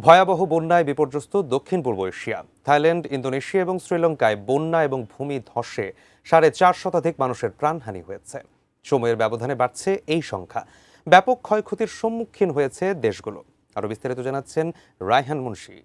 ভয়াবহ বন্যায় বিপর্যস্ত দক্ষিণ পূর্ব এশিয়া। থাইল্যান্ড, ইন্দোনেশিয়া এবং শ্রীলঙ্কায় বন্যা এবং ভূমি ধসে 4.5 শতাধিক মানুষের প্রাণহানি হয়েছে। সময়ের ব্যবধানে বাড়ছে এই সংখ্যা। ব্যাপক ক্ষয়ক্ষতির সম্মুখীন হয়েছে দেশগুলো। আরো বিস্তারিত জানাচ্ছেন রায়হান মুন্সি।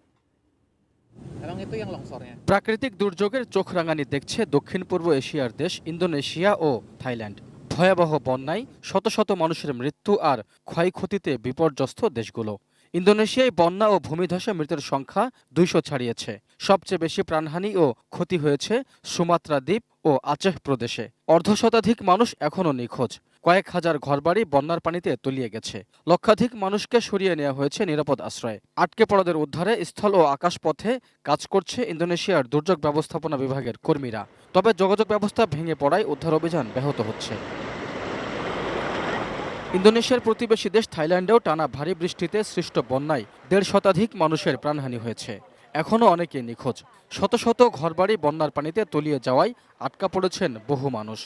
প্রাকৃতিক দুর্যোগের চোখ রাঙানি দেখছে দক্ষিণ পূর্ব এশিয়ার দেশ ইন্দোনেশিয়া ও থাইল্যান্ড। ভয়াবহ বন্যায় শত শত মানুষের মৃত্যু আর ক্ষয়ক্ষতিতে বিপর্যস্ত দেশগুলো। ইন্দোনেশিয়ায় বন্যা ও ভূমিধসে মৃতের সংখ্যা 200 ছাড়িয়েছে। সবচেয়ে বেশি প্রাণহানি ও ক্ষতি হয়েছে সুমাত্রা দ্বীপ ও আচেহ প্রদেশে। অর্ধশতাধিক মানুষ এখনও নিখোঁজ। কয়েক হাজার ঘরবাড়ি বন্যার পানিতে তলিয়ে গেছে। লক্ষাধিক মানুষকে সরিয়ে নেওয়া হয়েছে নিরাপদ আশ্রয়ে। আটকে পড়াদের উদ্ধারে স্থল ও আকাশপথে কাজ করছে ইন্দোনেশিয়ার দুর্যোগ ব্যবস্থাপনা বিভাগের কর্মীরা। তবে যোগাযোগ ব্যবস্থা ভেঙে পড়ায় উদ্ধার অভিযান ব্যাহত হচ্ছে। ইন্দোনেশিয়ার প্রতিবেশী দেশ থাইল্যান্ডেও টানা ভারী বৃষ্টিতে সৃষ্ট বন্যায় 1.5 শতাধিক মানুষের প্রাণহানি হয়েছে। এখনও অনেকে নিখোঁজ। শত শত ঘরবাড়ি বন্যার পানিতে তলিয়ে যাওয়ায় আটকা পড়েছেন বহু মানুষ।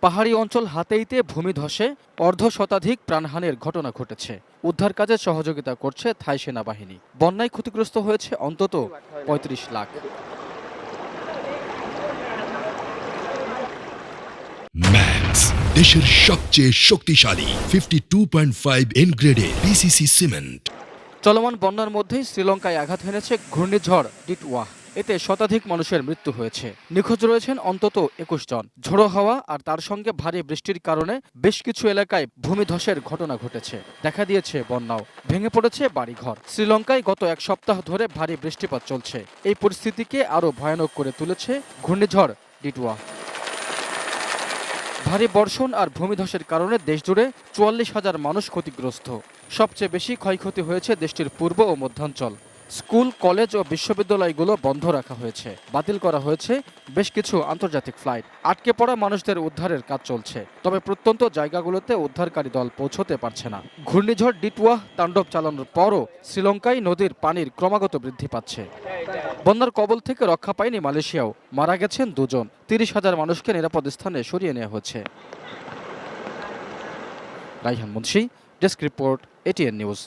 পাহাড়ি অঞ্চল হাতেইতে ভূমিধসে অর্ধশতাধিক প্রাণহানির ঘটনা ঘটেছে। উদ্ধার কাজে সহযোগিতা করছে থাই সেনাবাহিনী। বন্যায় ক্ষতিগ্রস্ত হয়েছে অন্তত 35 লাখ। ম্যাক্স দেশের সবচেয়ে শক্তিশালী 52.5 এনগ্রেডের পিসিসি সিমেন্ট। চলমান বন্যার মধ্যেই শ্রীলঙ্কায় আঘাত হেনেছে ঘূর্ণিঝড় ডিটওয়াহ। এতে শতাধিক মানুষের মৃত্যু হয়েছে। নিখোঁজ রয়েছেন অন্তত 21 জন। ঝোড়ো হাওয়া আর তার সঙ্গে ভারী বৃষ্টির কারণে বেশ কিছু এলাকায় ভূমিধসের ঘটনা ঘটেছে। দেখা দিয়েছে বন্যাও। ভেঙে পড়েছে বাড়িঘর। শ্রীলঙ্কায় গত এক সপ্তাহ ধরে ভারী বৃষ্টিপাত চলছে। এই পরিস্থিতিকে আরও ভয়ানক করে তুলেছে ঘূর্ণিঝড় ডিটওয়াহ। ভারী বর্ষণ আর ভূমিধসের কারণে দেশজুড়ে 44,000 মানুষ ক্ষতিগ্রস্ত। সবচেয়ে বেশি ক্ষয়ক্ষতি হয়েছে দেশটির পূর্ব ও মধ্যাঞ্চল। স্কুল, কলেজ ও বিশ্ববিদ্যালয়গুলো বন্ধ রাখা হয়েছে। বাতিল করা হয়েছে বেশ কিছু আন্তর্জাতিক ফ্লাইট। আটকে পড়া মানুষদের উদ্ধারের কাজ চলছে। তবে প্রত্যন্ত জায়গাগুলোতে উদ্ধারকারী দল পৌঁছতে পারছে না। ঘূর্ণিঝড় ডিটওয়াহ তাণ্ডব চালানোর পরও শ্রীলঙ্কায় নদীর পানির ক্রমাগত বৃদ্ধি পাচ্ছে। বন্যার কবল থেকে রক্ষা পায়নি মালয়েশিয়াও। মারা গেছেন 2 জন। 30,000 মানুষকে নিরাপদ স্থানে সরিয়ে নেওয়া হচ্ছে। Raihan Munshi, desk report, ATN news.